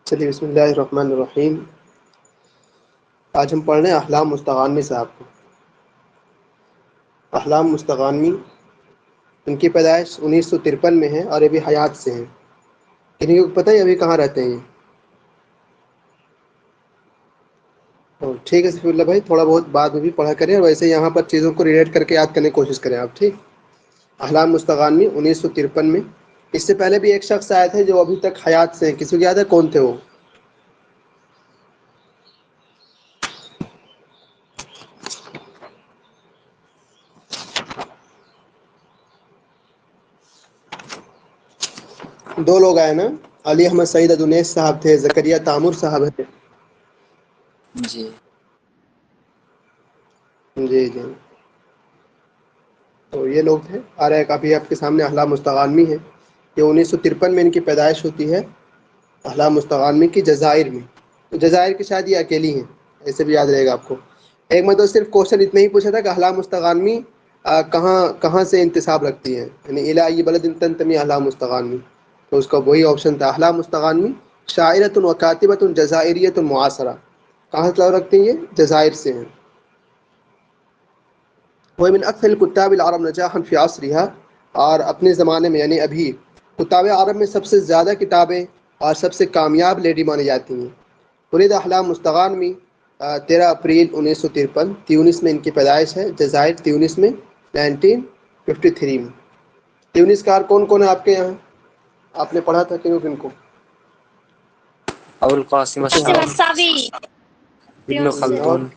چلیے بسم اللہ الرحمن الرحیم. آج ہم پڑھ رہے ہیں احلام مستغانمی صاحب کو. احلام مستغانمی ان کی پیدائش 1953 میں ہے اور ابھی حیات سے ہیں. کنہیں کو پتہ ہے ابھی کہاں رہتے ہیں یہ؟ ٹھیک ہے سفی اللہ بھائی، تھوڑا بہت بعد میں بھی پڑھا کریں اور ویسے یہاں پر چیزوں کو ریلیٹ کر کے یاد کرنے کی کوشش کریں آپ. ٹھیک. احلام مستغانمی 1953 میں. اس سے پہلے بھی ایک شخص آئے تھے جو ابھی تک حیات سے ہیں. کسی کو یاد ہے کون تھے وہ؟ دو لوگ آئے نا. علی احمد سعید ادونیس صاحب تھے، زکریا تامر صاحب ہیں. جی جی جی. تو یہ لوگ تھے. آ رہا ہے کافی آپ کے سامنے احلام مستغانمی ہے. یہ 1953 میں ان کی پیدائش ہوتی ہے. احلام مستغانمی کی جزائر میں. تو جزائر کی شاید یہ اکیلی ہیں، ایسے بھی یاد رہے گا آپ کو. ایک مطلب صرف کوشچن اتنا ہی پوچھا تھا کہ احلام مستغانمی کہاں سے انتساب رکھتی ہیں، یعنی الی بلد تنتمی احلام مستغانمی. تو اس کا وہی آپشن تھا احلام مستغانمی شاعرۃ و کاتبۃ جزائریۃ معاصرہ. کہاں سے تعلق رکھتے ہیں؟ یہ جزائر سے ہیں. وہ من اکثر الکتاب العرب نجاحا فی عصرها، اور اپنے زمانے میں یعنی ابھی کتاب عرب میں سب سے زیادہ کتابیں اور سب سے کامیاب لیڈی مانی جاتی ہیں. ولد احلام مستغانمی 13 اپریل 1953، تیونس میں ان کی پیدائش ہے. جزائر تیونس میں 1953 میں. تیونس کار کون کون ہے آپ کے یہاں؟ آپ نے پڑھا تھا کن کو؟ ابو القاسم الساوی، ابن اور خلدون.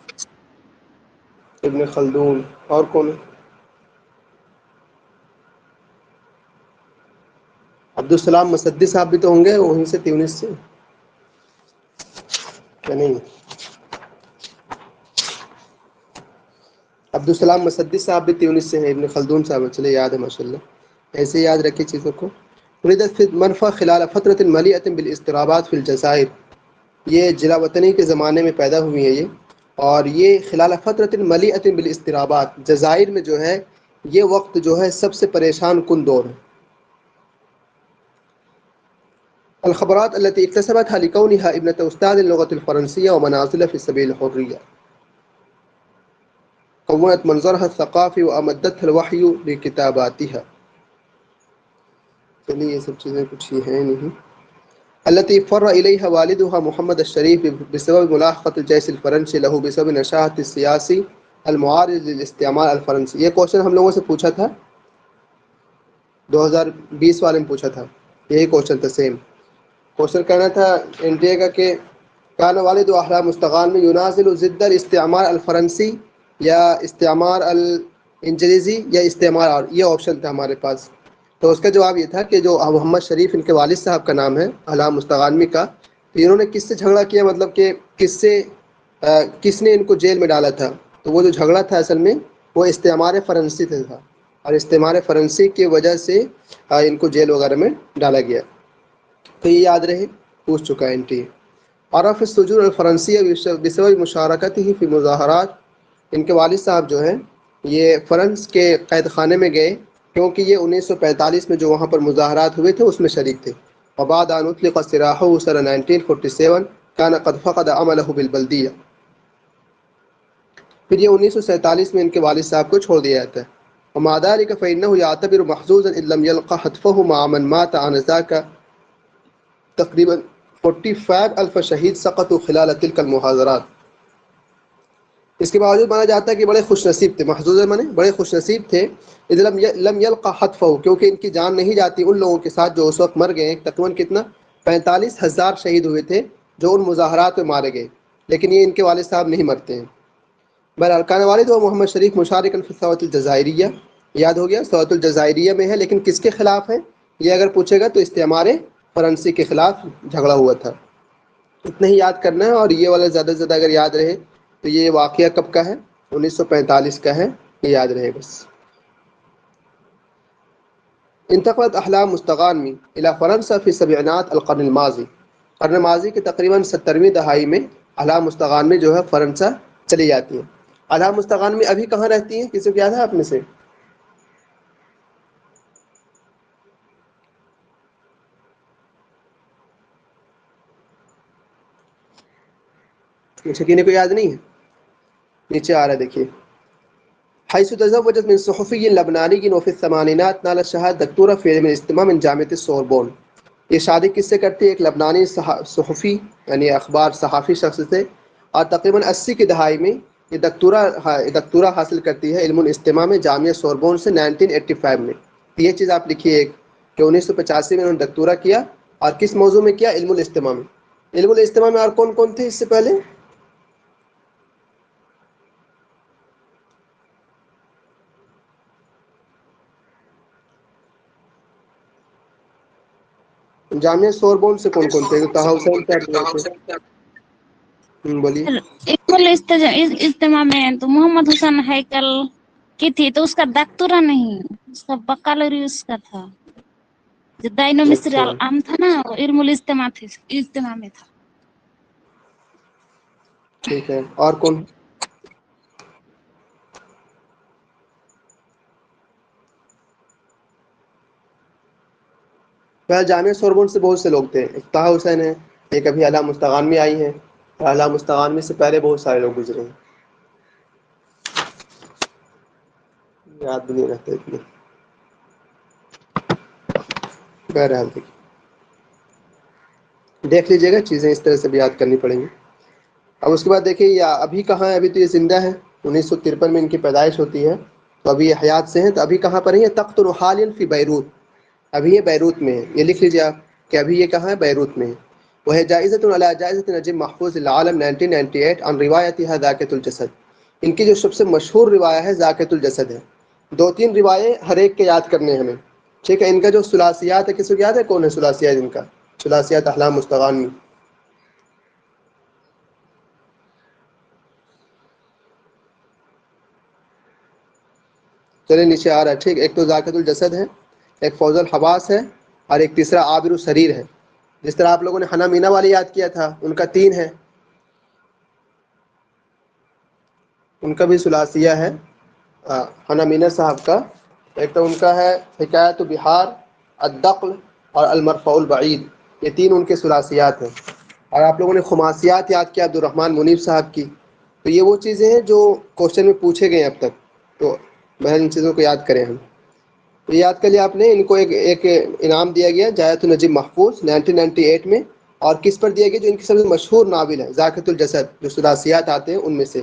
ابن خلدون. اور کون ہے؟ عبدالسلام مسدی صاحب بھی تو ہوں گے وہیں سے، تیونس سے کہ نہیں؟ عبدالسلام مسدی صاحب بھی تیونس سے ہیں. ابن خلدون صاحب چلے یاد ہے ماشاء اللہ. ایسے ہی یاد رکھی چیزوں کو. ولدت فی منفى خلال فترة مليئة بالاضطرابات في الجزائر. یہ جلا وطنی کے زمانے میں پیدا ہوئی ہیں یہ، اور یہ خلال فترة مليئة بالاضطرابات، جزائر میں جو ہے یہ وقت جو ہے سب سے پریشان کن دور ہے. الخبرات التي اكتسبتها لكونها ابنة أستاذ اللغة الفرنسية ومنازل في سبيل الحرية قوّنت منظرها الثقافي وأمدتها الوحي لكتاباتها. چلیے یہ سب چیزیں کچھ ہی ہیں نہیں. التي فر إليها والدها محمد الشريف بسبب ملاحقة الجيش الفرنسي له بسبب نشاط السياسي المعارض للاستعمار الفرنسي. یہ کوشچن ہم لوگوں سے پوچھا تھا 2020 والے میں پوچھا تھا. یہی کوشچن تھا سیم. کوشچن کہنا تھا انڈیا کا کہ کان والد احلام مستغانمی يناصر ضد الاستعمار الفرنسی یا استعمار الانجلیزی یا استعمار، اور یہ آپشن تھا ہمارے پاس. تو اس کا جواب یہ تھا کہ جو محمد شریف ان کے والد صاحب کا نام ہے احلام مستغانمی کا، تو انہوں نے کس سے جھگڑا کیا، مطلب کہ کس نے ان کو جیل میں ڈالا تھا. تو وہ جو جھگڑا تھا اصل میں وہ استعمار فرنسی سے تھا، اور استعمار فرنسی کی وجہ سے ان کو جیل وغیرہ میں ڈالا گیا. تو یہ یاد رہے، پوچھ چکا ہے انٹی. عرف السجون الفرنسیہ بسبب مشارکتہ فی مظاہرات. ان کے والد صاحب جو ہیں یہ فرانس کے قید خانے میں گئے کیونکہ یہ 1945 میں جو وہاں پر مظاہرات ہوئے تھے اس میں شریک تھے. وبعد ان اطلق سراحه سنة 1947 كان قد فقد عمله بالبلدیہ. پھر یہ 1947 میں ان کے والد صاحب کو چھوڑ دیا جاتا ہے. ومع ذلك فإنه يعتبر محظوظا إن لم يلقى حتفه مع من مات آنذاك. تقریباً 45,000 شہید سقطوا خلال تلك المحاضرات. اس کے باوجود مانا جاتا ہے کہ بڑے خوش نصیب تھے. محظوظ مانے بڑے خوش نصیب تھے. اذ لم يلقى حتفه، کیونکہ ان کی جان نہیں جاتی ان لوگوں کے ساتھ جو اس وقت مر گئے. تقریباً کتنا 45,000 شہید ہوئے تھے جو ان مظاہرات میں مارے گئے، لیکن یہ ان کے والد صاحب نہیں مرتے ہیں. بہرحال کان والد و محمد شریف مشارکا فی الثورة الجزائریہ. یاد ہو گیا ثورۃ الجزائریہ میں ہے، لیکن کس کے خلاف ہے یہ اگر پوچھے گا تو استعمار فرنسی کے خلاف جھگڑا ہوا تھا. اتنا ہی یاد کرنا ہے. اور یہ والا زیادہ سے زیادہ اگر یاد رہے تو یہ واقعہ کب کا ہے؟ 1945 کا ہے. یہ یاد رہے بس. انتقلت احلام مستغانمی الى فرنسا فی سبعینات القرن الماضی. قرن ماضی کے تقریباً 70ویں دہائی میں احلام مستغانمی جو ہے فرنسا چلی جاتی ہیں. احلام مستغانمی ابھی کہاں رہتی ہیں؟ کسی کو یاد ہے آپ میں سے؟ شکینے کو یاد نہیں ہے؟ نیچے آ رہا ہے دیکھیے، حيث تزوجت من صحفي لبناني وفي الثمانينات نالت شهادة دكتورة في علم الاجتماع من جامعة السوربون. یہ شادی کس سے کرتی ہے؟ ایک لبنانی صحفی یعنی اخبار صحافی شخص سے، اور تقریباً 80 کی دہائی میں یہ دکتورہ حاصل کرتی ہے علم الاجتماع میں جامعہ سوربون سے 1985 میں. یہ چیز آپ لکھیے ایک کہ 1985 میں انہوں نے دکتورہ کیا، اور کس موضوع میں کیا؟ علم الاجتماع میں. علم الاجتماع میں اور کون کون تھے اس سے پہلے؟ جامعہ سوربون سے کون کون تھے؟ طه حسین صاحب بولیے. اجتماع میں تو محمد حسین ہیکل کی تھی، تو اس کا دکتورا نہیں، اس کا بکالوریوس کا تھا. جو دائنو مصری اچھا العام تھا نا، وہ علم الاجتماع میں تھا. ٹھیک ہے، اور کون؟ جامعہ سوربون سے بہت سے لوگ تھے. ایک طه حسین ہے، ایک ابھی اعلیٰ مستغان میں آئی ہیں، اعلیٰ مستغان میں سے پہلے بہت سارے لوگ گزرے ہیں، یاد بھی نہیں رہتے اتنے. بہرحال دیکھ لیجیے گا، چیزیں اس طرح سے بھی یاد کرنی پڑیں گی. اب اس کے بعد دیکھیے یہ ابھی کہاں ہے؟ ابھی تو یہ زندہ ہے، 1953 میں ان کی پیدائش ہوتی ہے، تو ابھی یہ حیات سے ہیں. تو ابھی کہاں پر ہیں؟ تقطر حالیا فی بیروت، ابھی یہ بیروت میں ہے. یہ لکھ لیجیے آپ کہ ابھی یہ کہاں ہے؟ بیروت میں ہے. وہ ہے جائزۃ علی جائزۃ نجم محفوظ العالم 1998 عن روایتها ذاکۃ الجسد. ان کی جو سب سے مشہور روایت ہے ذاکۃ الجسد ہے. 2-3 روایتیں ہر ایک کے یاد کرنے ہیں ہمیں، ٹھیک ہے. ان کا جو ثلاثیات ہے، کسی کو یاد ہے کون ہے ثلاثیات ان کا؟ ثلاثیات احلام مستغان میں چلے نیچے آ رہا ہے، ٹھیک. ایک تو ذاکۃ الجسد ہے، ایک فوز الحواس ہے، اور ایک تیسرا عابر السریر ہے. جس طرح آپ لوگوں نے حنا مینا والی یاد کیا تھا، ان کا 3 ہے، ان کا بھی ثلاثیہ ہے حنا مینا صاحب کا. ایک تو ان کا ہے حکایت بہار، الدقل، اور المرفوع البعید. یہ 3 ان کے ثلاثیات ہیں. اور آپ لوگوں نے خماسیات یاد کیا عبدالرحمن منیب صاحب کی. تو یہ وہ چیزیں ہیں جو کوشچن میں پوچھے گئے ہیں اب تک، تو بہر ان چیزوں کو یاد کریں ہم. تو یاد کر لیا آپ نے. ان کو ایک انعام دیا گیا جائزۃ النجم محفوظ 1998 میں. اور کس پر دیا گیا؟ جو ان کی سب سے مشہور ناول ہے ذاکۃ الجسد، جو ثلاثیات آتے ہیں ان میں سے.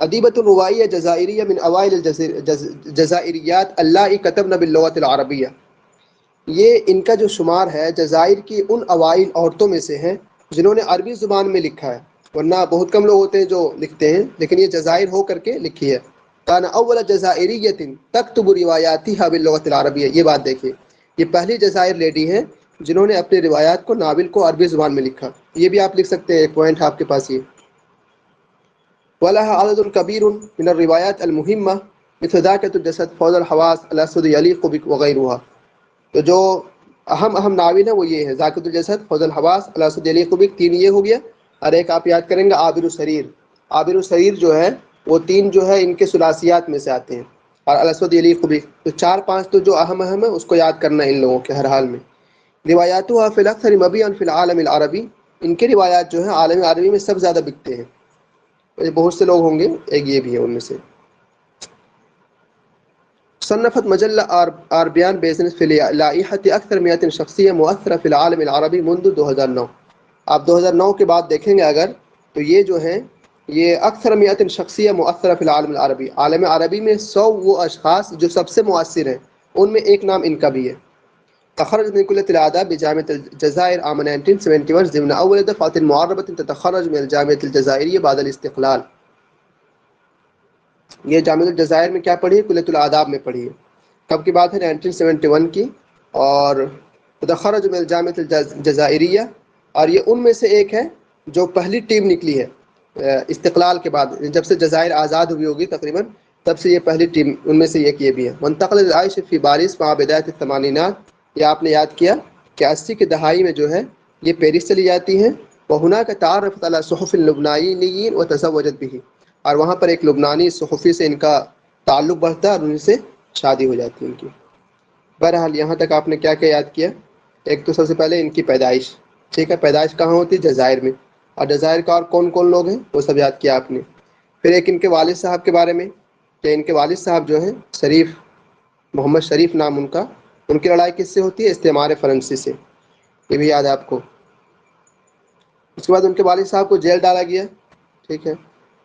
ادیبۃ الروائیہ جزائریہ من اوائل الجزائریات اللہ کتبنا باللغۃ العربیہ. یہ ان کا جو شمار ہے جزائر کی ان اوائل عورتوں میں سے ہیں جنہوں نے عربی زبان میں لکھا ہے، ورنہ بہت کم لوگ ہوتے ہیں جو لکھتے ہیں، لیکن یہ جزائر ہو کر کے لکھی ہے. کان اول جزائریۃ تکتب روایاتها باللغۃ العربیہ. یہ بات دیکھیے، یہ پہلی جزائر لیڈی ہیں جنہوں نے اپنے روایات کو ناول کو عربی زبان میں لکھا. یہ بھی آپ لکھ سکتے ہیں، ایک پوائنٹ آپ کے پاس یہ. وَلَهَا عَدَدٌ كَبِيرٌ مِنَ الرِّوَایَاتِ الْمُهِمَّةِ مِثْلُ ذَاکۃ الجسد، فوز الحواس، الاسود یلیق بک وغیرها. تو جو اہم ناول ہے وہ یہ ہے ذاکۃ الجسد، فوز الحواس، الاسود یلیق بک. 3 یہ ہو گیا، اور ایک آپ یاد کریں گے عابر السریر. عابر السریر جو ہے وہ 3 جو ہے ان کے ثلاثیات میں سے آتے ہیں، اور الاسود یلیق بک. تو 4-5 تو جو اہم ہے اس کو یاد کرنا ہے ان لوگوں کے ہر حال میں. روایاتها فی الاکثر مبیعا فی العالم العربی. ان کے روایات جو ہیں عالم عربی میں سب زیادہ بکتے ہیں. بہت سے لوگ ہوں گے، ایک یہ بھی ہے ان میں سے. صنفت مجلہ آربیان بزنس فی لائحة اکثر مئات شخصیہ مؤثرہ فی العالم العربی منذ 2009. آپ 2009 کے بعد دیکھیں گے اگر، تو یہ جو ہیں یہ اکثر مئات شخصیہ مؤثرہ فی العالم العربی، عالم عربی میں 100 وہ اشخاص جو سب سے مؤثر ہیں، ان میں ایک نام ان کا بھی ہے. تخرج من كلية الآداب بجامعة الجزائر عام 1971 ضمن أول دفعة معربة تتخرج من الجامعة الجزائرية بعد الاستقلال. یہ جامعہ الجزائر میں کیا پڑھی ہے؟ کلیۃ الآداب میں پڑھی ہے. کب کی بات ہے؟ 1971 کی. اور تتخرج من الجامعة الجزائرية، اور یہ ان میں سے ایک ہے جو پہلی ٹیم نکلی ہے استقلال کے بعد، جب سے جزائر آزاد ہوئی ہوگی تقریباً تب سے یہ پہلی ٹیم ان میں سے ایک یہ بھی ہے. منتقل العائش فی بارس مع بدایت الثمانینات. یہ آپ نے یاد کیا کہ 80 کی دہائی میں جو ہے یہ پیرس چلی جاتی ہیں. وہناک تعارفت علی صحف اللبنانیین وتزوجت به. اور وہاں پر ایک لبنانی صحفی سے ان کا تعلق بڑھتا ہے اور ان سے شادی ہو جاتی ہے ان کی. بہرحال یہاں تک آپ نے کیا کیا یاد کیا؟ ایک تو سب سے پہلے ان کی پیدائش، ٹھیک ہے. پیدائش کہاں ہوتی ہے؟ جزائر میں. اور جزائر کا اور کون کون لوگ ہیں وہ سب یاد کیا آپ نے. پھر ایک ان کے والد صاحب کے بارے میں کہ ان کے والد صاحب جو ہیں شریف محمد شریف نام ان کا، ان کی لڑائی کس سے ہوتی ہے؟ استعمار فرانسیسی سے، یہ بھی یاد ہے آپ کو. اس کے بعد ان کے والد صاحب کو جیل ڈالا گیا، ٹھیک ہے.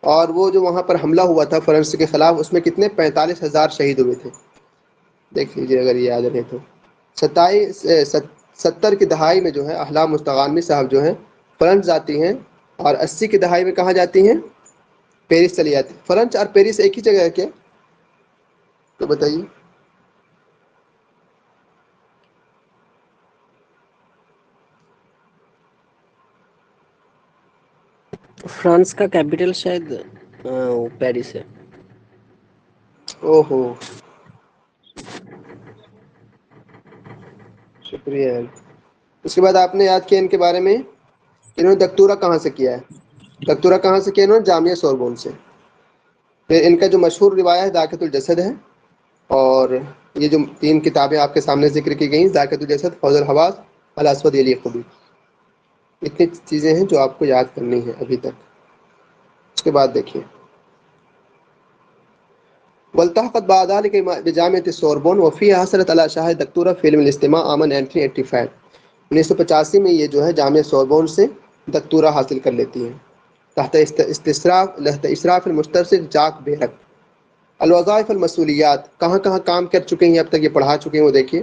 اور وہ جو وہاں پر حملہ ہوا تھا فرانس کے خلاف، اس میں کتنے 45,000 شہید ہوئے تھے، دیکھ لیجیے اگر یہ یاد رہے تو. 70 کی دہائی میں جو ہے احلام مستغانمی صاحب جو ہیں فرانس جاتی ہیں، اور 80 کی دہائی میں کہاں جاتی ہیں؟ پیرس چلی جاتی. فرانس اور پیرس ایک ہی جگہ ہے کیا؟ تو بتائیے. فرانس کا کیپٹل شاید پیرس ہے. او ہو، شکریہ. اس کے بعد آپ نے یاد کیا ان کے بارے میں، انہوں نے دکتورہ کہاں سے کیا ہے؟ دکتورہ کہاں سے کیا انہوں نے؟ جامعہ سوربون سے. پھر ان کا جو مشہور روایہ ہے ذاکرۃ الجسد ہے، اور یہ جو 3 کتابیں آپ کے سامنے ذکر کی گئیں، ذاکرۃ الجسد، فوز الحواس، الاسود الیقظی، اتنی چیزیں ہیں جو آپ کو یاد کرنی ہے ابھی تک. اس کے بعد دیکھیے والتحقت بعد ذلك بجامعة السوربون وفيها حصلت على شهادة دكتورة في علم الاجتماع عام 1985. 1985 میں یہ جو ہے جامعہ سوربون سے دکتورہ حاصل کر لیتی ہیں تحت اشراف المسترشد جاک بیرک. الوظائف المسئولیات، کہاں کہاں کام کر چکے ہیں اب تک یہ پڑھا چکے ہیں وہ دیکھیے.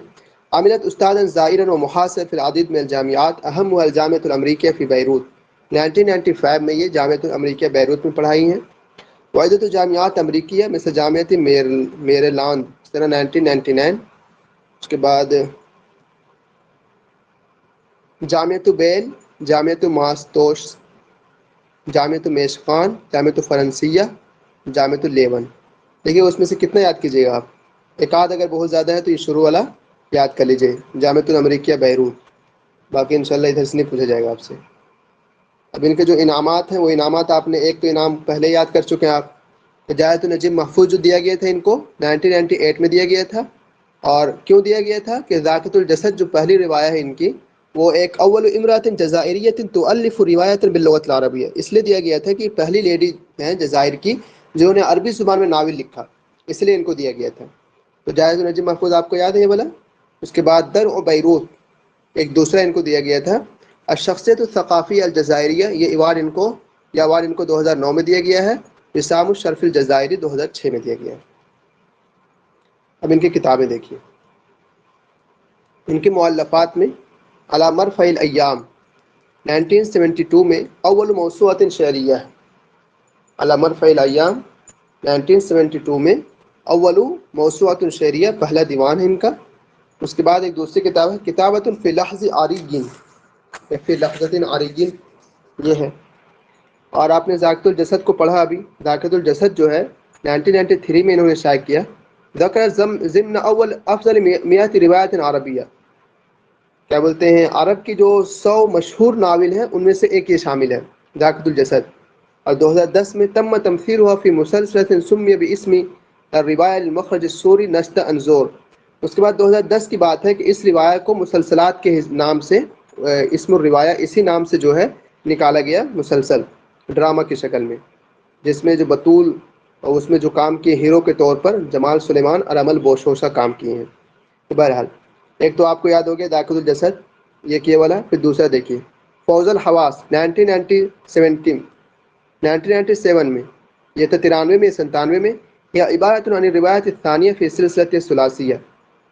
عملت استاذا زائرا ومحاصر في العديد من الجامعات اهمها الجامعة الامریکیہ في بیروت. 1995 میں یہ جامعۃ الامریکیہ بیروت میں پڑھائی ہیں. وعدت جامعات امریکیہ مثل جامعۃ میریلانڈ سنہ 1999. اس کے بعد جامعۃ بیل، جامعۃ ماستوس، جامعۃ میشقان، جامعۃ فرنسیہ، جامعۃ لیون. دیکھیے اس میں سے کتنا یاد کیجیے گا آپ؟ ایک آدھ اگر بہت زیادہ ہے تو یہ شروع والا یاد کر لیجیے، جامعۃ الامریکیہ بیروت. باقی انشاءاللہ ادھر سے نہیں پوچھا جائے گا آپ سے. اب ان کے جو انعامات ہیں وہ انعامات آپ نے ایک تو انعام پہلے یاد کر چکے ہیں آپ، ہدایت النجم محفوظ جو دیا گیا تھا ان کو 1998 میں دیا گیا تھا. اور کیوں دیا گیا تھا؟ کہ ذاکرۃ الجسد جو پہلی روایہ ہے ان کی، وہ ایک اول امرات جزائریہ تؤلف روایت باللغۃ العربیہ، اس لیے دیا گیا تھا کہ پہلی لیڈی ہیں جزائر کی جنہوں نے عربی زبان میں ناول لکھا، اس لیے ان کو دیا گیا تھا. تو جائز النجم محفوظ آپ کو یاد ہے یہ والا. اس کے بعد در و بیروت ایک دوسرا ان کو دیا گیا تھا، الشخصیت الثقافی الجزائریہ، یہ ایوارڈ ان کو 2009 میں دیا گیا ہے. وسام الشرف الجزائری 2006 میں دیا گیا ہے. اب ان کی کتابیں دیکھیے. ان کے مؤلفات میں علی مرفع الایام 1972 میں اول موسوعۃ شعریہ ہے. علی مرفع الایام 1972 میں اول موسوعۃ شعریہ، پہلا دیوان ہے ان کا. اس کے بعد ایک دوسری کتاب ہے کتابۃ فی لحظ عریین، فی لحظۃ عریین، یہ ہے. اور آپ نے ذاکرۃ الجسد کو پڑھا ابھی. ذاکرۃ الجسد جو ہے 1993 میں انہوں نے شائع کیا. ذکر ضمن اول افضل 100 روایت عربیہ، کیا بولتے ہیں، عرب کی جو 100 مشہور ناول ہیں ان میں سے ایک یہ شامل ہے ذاکرۃ الجسد. اور 2010 میں تم تمثیلها فی مسلسل سمی باسم الروایہ المخرج السوری نشط انظور. اس کے بعد 2010 کی بات ہے کہ اس روایہ کو مسلسلات کے نام سے، اسم الروایہ اسی نام سے جو ہے نکالا گیا، مسلسل ڈرامہ کی شکل میں، جس میں جو بطول اور اس میں جو کام کیے ہیرو کے طور پر جمال سلیمان اور امل بوشوشہ کام کیے ہیں. بہرحال ایک تو آپ کو یاد ہو گیا ذاکرۃ الجسد، یہ کیا والا. پھر دوسرا دیکھیے فوز الحواس 1997 میں، یہ تھا 93 میں، 97 میں. یہ عبارت عن روایت الثانیہ فی سلسلۃ ثلاثیہ،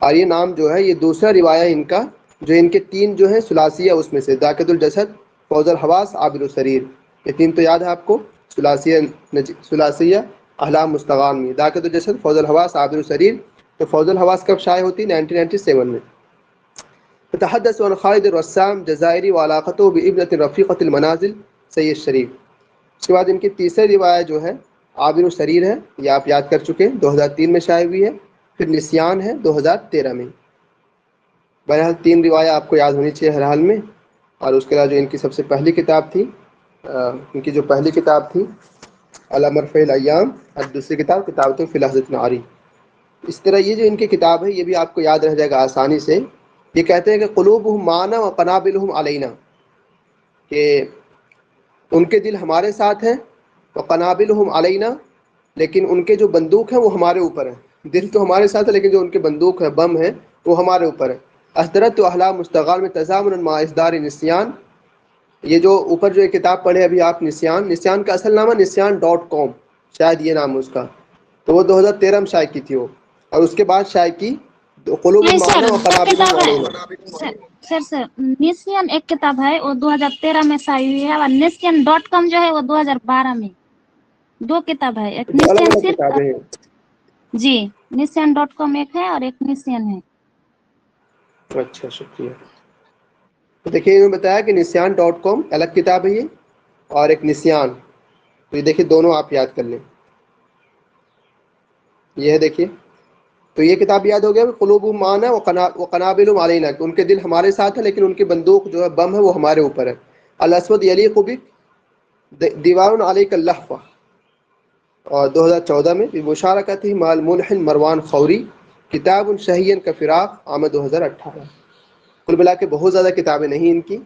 اور یہ نام جو ہے یہ دوسرا روایہ ان کا جو ان کے 3 جو ہیں ثلاثیہ، اس میں سے ذاکرۃ الجسد، فوز الحواس، عابر السریر. یہ 3 تو یاد ہے آپ کو، ثلاثیہ احلام مستغانمی، ذاکرۃ الجسد، فوز الحواس، عابر السریر. تو فوز الحواس کب شائع ہوتی؟ 1997 میں. تحدث عن خالد الرسام جزائری وعلاقته بابنة رفیقۃ المنازل سید شریف. اس کے بعد ان کی تیسری روایت جو ہے عابر السریر ہے، یہ آپ یاد کر چکے ہیں، 2003 میں شائع ہوئی ہے. پھر نسیان ہے 2013 میں. بہرحال 3 روایات آپ کو یاد ہونی چاہیے ہر حال میں. اور اس کے بعد جو ان کی سب سے پہلی کتاب تھی، ان کی جو پہلی کتاب تھی علی مرفع الایام، اور دوسری کتاب کتابۃ فی لحظۃ عریہ. اس طرح یہ جو ان کی کتاب ہے یہ بھی آپ کو یاد رہ جائے گا آسانی سے. یہ کہتے ہیں کہ قلوبہم معنا و قنابلہم علینا، کہ ان کے دل ہمارے ساتھ ہیں، وقنابلہم علینا، لیکن ان کے جو بندوق ہیں وہ ہمارے اوپر ہیں. دل تو ہمارے ساتھ ہے لیکن جو ان کے بندوق ہے، بم ہے، وہ ہمارے اوپر ہے. اصدرت و احلام مستغال میں تضامن مع اصدار نسیان. یہ جو اوپر جو ایک کتاب پڑھے ابھی آپ، نسیان کا اصل نام ہے نسیان.com، شاید یہ نام ہے اس کا. تو وہ 2013 میں شائع کی تھی وہ، اور اس کے بعد شائع کی قلوب نہیں سر، المعنی و دو قنابلہم کتاب علینا. ہے سر نسین ایک کتاب ہے، وہ 2013 میں شائع ہوئی ہے، اور نسین.com جو ہے وہ 2012 میں. 2 کتاب ہے، ایک دو الگ نسین الگ صرف، کتابیں ہیں. جی نسین.com ایک ہے اور ایک نسین ہے. اچھا، شکریہ. تو دیکھیے انہوں نے بتایا کہ نسیان.com الگ کتاب ہے یہ، اور ایک نسیان. تو یہ دیکھیے دونوں آپ یاد کر لیں. یہ ہے دیکھیے، تو یہ کتاب یاد ہو گیا، قلوب معنا و قنابل علینا، ان کے دل ہمارے ساتھ ہے لیکن ان کی بندوق جو ہے، بم ہے، وہ ہمارے اوپر ہے. الاسود یلیق بک دیوار علیک اللہفہ، اور 2014 میں مشارکت ہی مع الملحن مروان خوری، کتاب شہین کا فراق، آمد 2018. کل ملا کے بہت زیادہ کتابیں نہیں ان کی،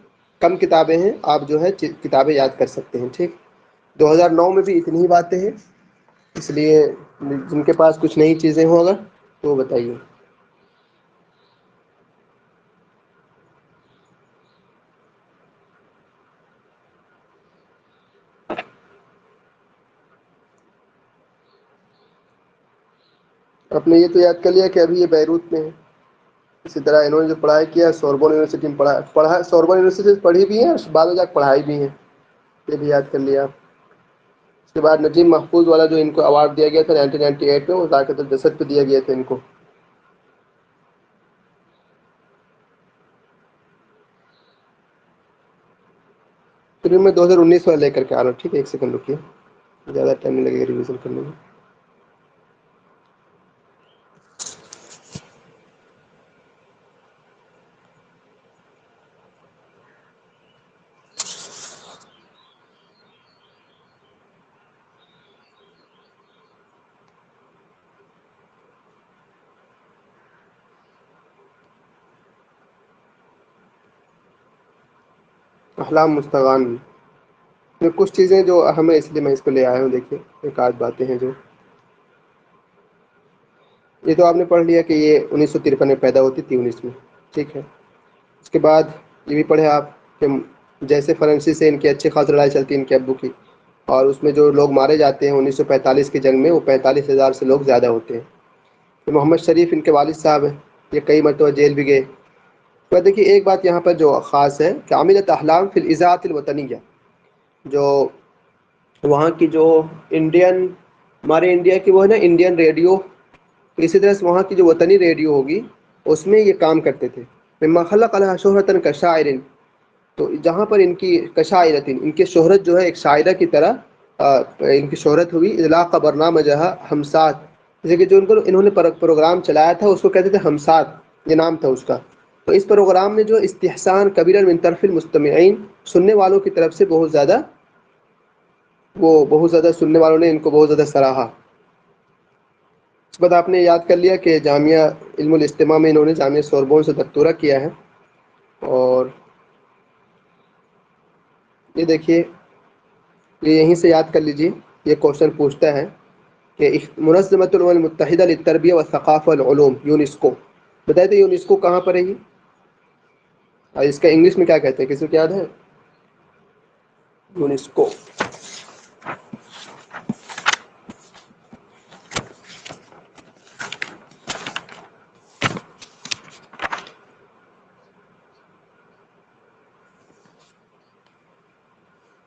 کم کتابیں ہیں. آپ جو ہے کتابیں یاد کر سکتے ہیں. ٹھیک، 2009 میں بھی اتنی ہی باتیں ہیں. اس لیے جن کے پاس کچھ نئی چیزیں ہوں اگر تو وہ بتائیے. آپ نے یہ تو یاد کر لیا کہ ابھی یہ بیروت میں ہے. اسی طرح انہوں نے جو پڑھائی کیا سوربون یونیورسٹی میں پڑھا سوربون یونیورسٹی سے پڑھی بھی ہے اور بعد میں جا کے پڑھائی بھی ہے. یہ بھی یاد کر لیا. اس کے بعد نجیب محفوظ والا جو ان کو اوارڈ دیا گیا تھا 1998 میں، وہ ذاکرۃ الجسد پہ دیا گیا تھا ان کو. پھر میں 2019 والا لے کر کے آ رہا ہوں. ٹھیک ہے، ایک سیکنڈ رکیے، زیادہ ٹائم نہیں لگے گا ریویژن کرنے میں. احلام مستغان میں کچھ چیزیں جو اہم ہے، اس لیے میں اس کو لے آیا ہوں. دیکھیے ایک آدھ باتیں ہیں جو، یہ تو آپ نے پڑھ لیا کہ یہ 1953 میں پیدا ہوتی تھی، 19 میں. ٹھیک ہے. اس کے بعد یہ بھی پڑھے آپ کہ جیسے فرانسی سے ان کی اچھی خاص لڑائی چلتی ہے ان کے ابو کی، اور اس میں جو لوگ مارے جاتے ہیں 1945 کی جنگ میں، وہ 45,000 سے لوگ زیادہ ہوتے ہیں. محمد شریف ان کے والد صاحب ہیں، یہ کئی مرتبہ جیل بھی گئے. تو دیکھیے ایک بات یہاں پر جو خاص ہے کہ عاملۃ احلام فی الاذاعۃ الوطنیہ، جو وہاں کی جو انڈین، ہمارے انڈیا کی وہ ہے نا انڈین ریڈیو، اسی طرح سے وہاں کی جو وطنی ریڈیو ہوگی اس میں یہ کام کرتے تھے. مما خلق لها شہرة كشاعر، تو جہاں پر ان کی کشاعرۃ، ان کی شہرت جو ہے ایک شاعرہ کی طرح ان کی شہرت ہوئی. اطلاق برنامجها ہمسات، جیسے کہ جو انہوں نے پروگرام چلایا تھا اس کو کہتے تھے ہمسات، یہ نام تھا اس کا. تو اس پروگرام میں جو استحسان کبیرا من طرف المستمعین، سننے والوں کی طرف سے بہت زیادہ سننے والوں نے ان کو بہت زیادہ سراہا. اس بعد آپ نے یاد کر لیا کہ جامعہ علم الاجتماع میں انہوں نے جامعہ سوربون سے دکتورہ کیا ہے. اور یہ دیکھیے، یہ یہیں سے یاد کر لیجئے. یہ کوشچن پوچھتا ہے کہ منظمۃ الامم المتحدہ للتربیہ والثقافہ والعلوم، یونیسکو، بتائیے تو یونیسکو کہاں پر ہے یہ، اور اس کا انگلش میں کیا کہتے ہیں، کسی کو یاد ہے؟ یونیسکو.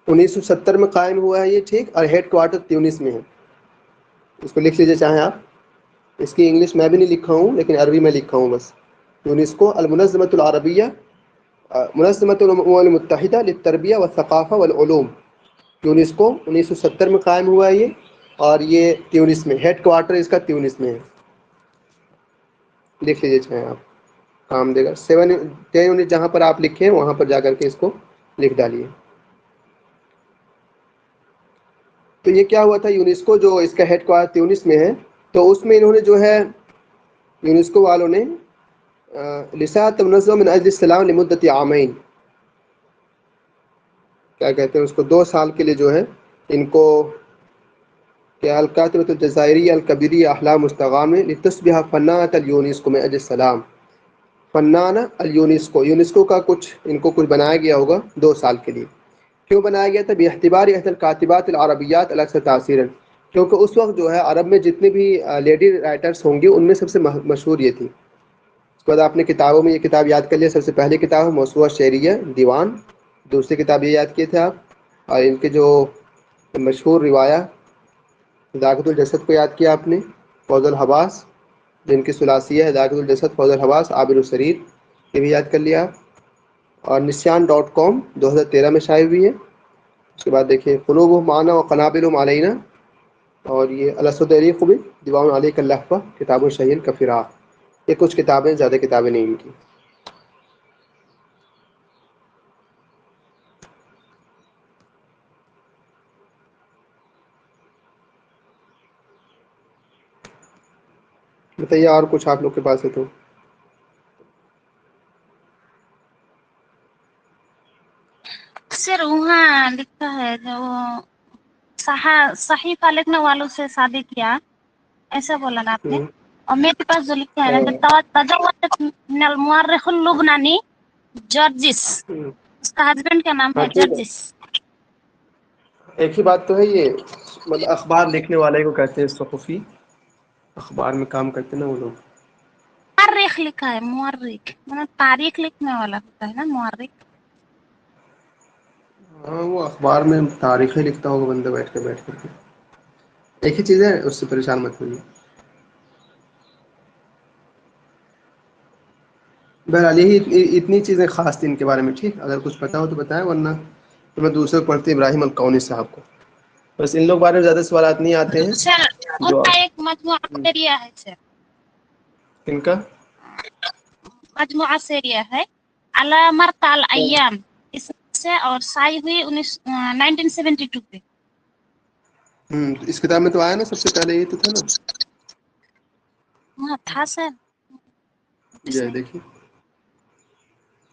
1970 میں قائم ہوا ہے یہ. ٹھیک، اور ہیڈ کوارٹر تیونس میں ہے. اس کو لکھ لیجیے چاہیں آپ. اس کی انگلش میں بھی نہیں لکھا ہوں لیکن عربی میں لکھا ہوں بس. یونیسکو المنظمۃ العربیہ، منظمۃ الامم المتحدہ للتربیہ والثقافہ والعلوم، یونیسکو 1970 میں قائم ہوا ہے یہ، اور یہ تیونس میں، ہیڈ کوارٹر اس کا تیونس میں ہے. لکھ لیجیے چاہیں آپ، کام دے گا. 10 یونٹ جہاں پر آپ لکھیں وہاں پر جا کر کے اس کو لکھ ڈالیے. تو یہ کیا ہوا تھا، یونیسکو جو اس کا ہیڈ کوارٹر تیونس میں ہے، تو اس میں انہوں نے جو ہے یونیسکو والوں نے لساعة منظمة من اجل السلام لمدة عامين، کیا کہتے ہیں اس کو 2 سال کے لیے جو ہے ان کو کہ الکاتبۃ الجزائری الکبیری احلام مستغان میں لتصبح فنانۃ اليونسکو میں اجل السلام، فنانہ اليونسکو، یونسکو کا کچھ ان کو کچھ بنایا گیا ہوگا 2 سال کے لیے. کیوں بنایا گیا تھا؟ باعتبار احد الکاتبات العربیات الاکثر تاثیرا، کیونکہ اس وقت جو ہے عرب میں جتنے بھی لیڈی رائٹرس ہوں گی ان میں سب سے مشہور یہ تھی. اس کے بعد آپ نے کتابوں میں یہ کتاب یاد کر لیا. سب سے پہلی کتاب موسوعہ شعریہ دیوان، دوسری کتاب یہ یاد کیے تھے آپ. اور ان کے جو مشہور روایہ ذاکرۃ الجسد کو یاد کیا آپ نے، فوز الحواس جن کی ثلاثیہ ہے ذاکرۃ الجسد، فوز الحواس، عابر السریر، یہ بھی یاد کر لیا آپ. اور نسیان.com 2013 میں شائع ہوئی ہے. اس کے بعد دیکھیے قلوب معنا و قنابل علینا، اور یہ الاسدری خوبی دیوان علی کلحفہ کتاب الشہین کا فراق. یہ کچھ کتابیں، زیادہ کتابیں نہیں ان کی. بتائیے اور کچھ آپ لوگ کے پاس ہے تو. سر وہاں لکھا ہے جو صحیفہ لکھنے والوں سے شادی کیا، ایسا بولا نا آپ نے. اور میرے پاس جو لکھا ہے نا تزوجت من المؤرخ اللبنانی جورجس، اس کا ہسبینڈ کا نام ہاں ہے ٹھیک ہے، جورجس. ایک ہی بات تو ہے. یہ مطلب اخبار لکھنے والے کو کہتے ہیں صحفی، اخبار میں کام کرتے ہیں نا وہ لوگ. مورخ لکھا ہے، مورخ مطلب تاریخ لکھنے والا ہوتا ہے نا مورخ. ہاں وہ اخبار میں تاریخیں لکھتا ہوگا بندہ بیٹھ کر کے. ایک ہی چیز ہے، اس سے پریشان مت ہوئیے. بہرحال یہی اتنی چیزیں خاص تھیں ان کے بارے میں. ٹھیک، اگر کچھ پتا ہو تو بتائیں، ورنہ تو میں دوسرے کو پڑھتی ابراہیم القونی صاحب کو. بس ان لوگ بارے میں زیادہ سوالات نہیں آتے ہیں. سر جو ان کا ایک مجموعہ سیریا ہے سر، ان کا مجموعہ سیریا ہے علی مرقع الایام، اس سے اور شائع ہوئی 1972 پہ. اس کتاب میں تو آیا نا، سب سے پہلے یہ تو تھا نا. وہاں تھا سر. یہ دیکھیے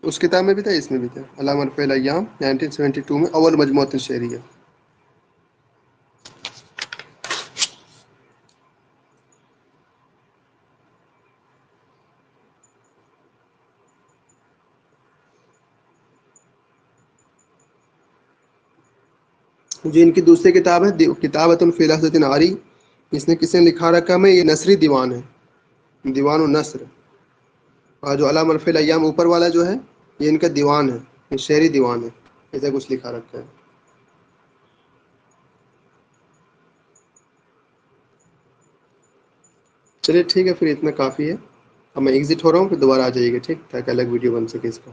اس کتاب میں بھی تھا، اس میں بھی تھا. علی مرقع الایام 1972 میں اول مجموعۃ شعریہ. جو ان کی دوسری کتاب ہے کتابۃ فی لحظۃ عاری، اس نے کس نے لکھا رکھا ہے؟ یہ نثری دیوان ہے، دیوان النثر. اور جو علی مرقع الایام اوپر والا جو ہے یہ ان کا دیوان ہے، یہ شعری دیوان ہے. ایسا کچھ لکھا رکھا ہے. چلیے ٹھیک ہے، پھر اتنا کافی ہے. اب میں ایگزٹ ہو رہا ہوں، پھر دوبارہ آ جائیے گا ٹھیک، تاکہ الگ ویڈیو بن سکے اس کا.